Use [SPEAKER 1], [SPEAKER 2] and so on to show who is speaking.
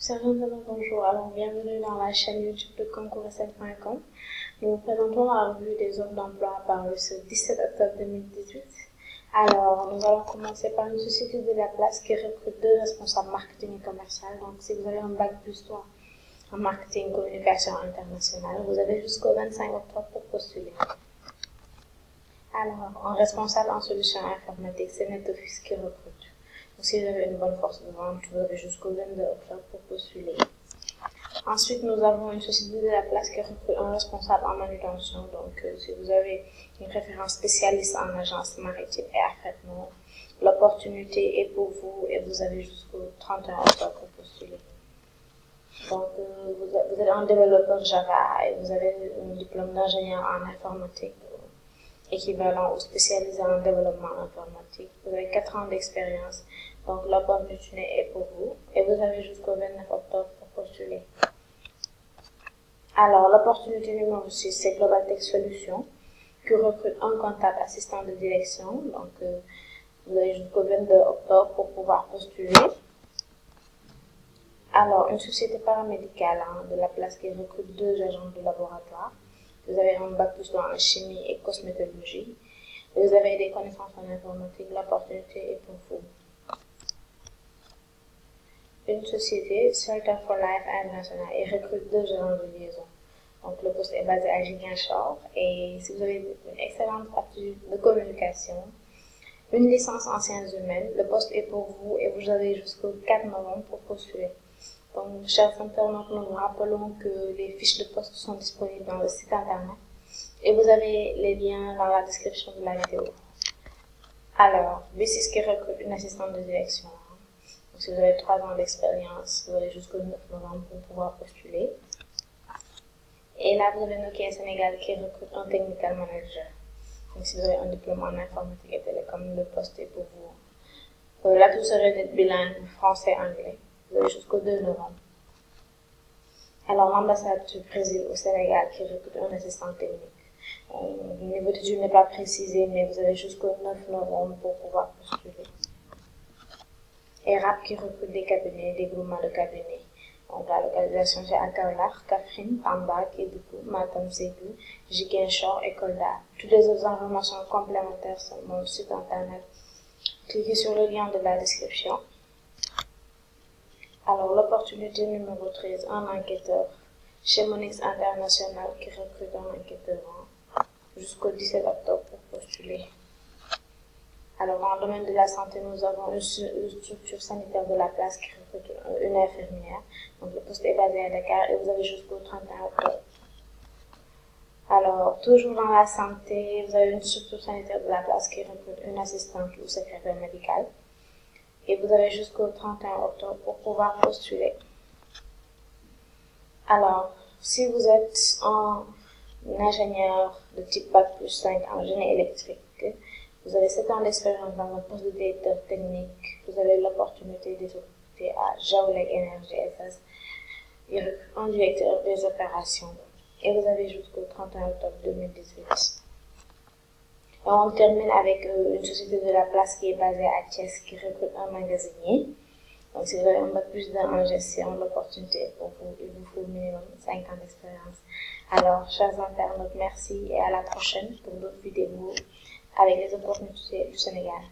[SPEAKER 1] Chers internautes, bonjour. Alors, bienvenue dans la chaîne YouTube de concoursSL.com. Nous vous présentons la revue des offres d'emploi parue ce 17 octobre 2018. Alors, nous allons commencer par une société de la place qui recrute 2 responsables marketing et commercial. Donc, si vous avez un bac plus 3 en marketing et communication internationale, vous avez jusqu'au 25 octobre pour postuler. Alors, un responsable en solutions informatiques, c'est NetOffice qui recrute. Donc, si vous avez une bonne force de vente, vous avez jusqu'au 22 octobre pour postuler. Ensuite, nous avons une société de la place qui recrute un responsable en manutention. Donc, si vous avez une référence spécialiste en agence maritime et affrètement, l'opportunité est pour vous et vous avez jusqu'au 31 octobre pour postuler. Donc, vous êtes un développeur Java et vous avez un diplôme d'ingénieur en informatique équivalent ou spécialisé en développement informatique. Vous avez 4 ans d'expérience, donc l'opportunité est pour vous et vous avez jusqu'au 29 octobre pour postuler. Alors, l'opportunité numéro 6, c'est Global Tech Solutions qui recrute un comptable assistant de direction. Donc, vous avez jusqu'au 22 octobre pour pouvoir postuler. Alors, une société paramédicale de la place qui recrute 2 agents de laboratoire. Vous avez un bac plus 3 en chimie et cosmétologie. Vous avez des connaissances en informatique. L'opportunité est pour vous. Une société, Certain for Life International, et recrute 2 gérants de liaison. Donc, le poste est basé à Ziguinchor. Et si vous avez une excellente aptitude de communication, une licence en sciences humaines, le poste est pour vous et vous avez jusqu'au 4 novembre pour postuler. Donc, chers internautes, nous vous rappelons que les fiches de poste sont disponibles dans le site internet et vous avez les liens dans la description de la vidéo. Alors, B6 qui recrute une assistante de direction. Donc, si vous avez 3 ans d'expérience, vous avez jusqu'au 9 novembre pour pouvoir postuler. Et là, vous avez Nokia Sénégal qui recrute un technical manager. Donc, si vous avez un diplôme en informatique et télécom, le poste est pour vous. L'atout serait d'être bilingue français-anglais. Vous avez jusqu'au 2 novembre. Alors, l'ambassade du Brésil au Sénégal qui recrute un assistant technique. Le niveau d'études n'est pas précisé, mais vous avez jusqu'au 9 novembre pour pouvoir postuler. Et RAP qui recrute des cabinets, des groupements de cabinets. Donc, la localisation c'est à Kaolack, Kaffrine, Tamba, Kédougou, Matam, Sédhiou, Ziguinchor et Kolda. Toutes les autres informations complémentaires sur mon site internet. Cliquez sur le lien de la description. Alors, l'opportunité numéro 13, un enquêteur chez Monix International qui recrute un enquêteur jusqu'au 17 octobre pour postuler. Alors, dans le domaine de la santé, nous avons une structure sanitaire de la place qui recrute une infirmière. Donc, le poste est basé à Dakar et vous avez jusqu'au 31 octobre. Alors, toujours dans la santé, vous avez une structure sanitaire de la place qui recrute une assistante ou secrétaire médicale. Et vous avez jusqu'au 31 octobre pour pouvoir postuler. Alors, si vous êtes un ingénieur de type Bac plus 5 en génie électrique, vous avez 7 ans d'expérience dans un poste de directeur technique, vous avez l'opportunité de recruter à Jaolec Energy SS. Il recrute un directeur des opérations. Et vous avez jusqu'au 31 octobre 2018. Et on termine avec une société de la place qui est basée à Thiès qui recrute un magasinier. Donc, si vous avez un bac plus 2 en gestion, l'opportunité est pour vous. Il vous faut au minimum 5 ans d'expérience. Alors, chers internautes, merci et à la prochaine pour d'autres vidéos avec les opportunités du Sénégal.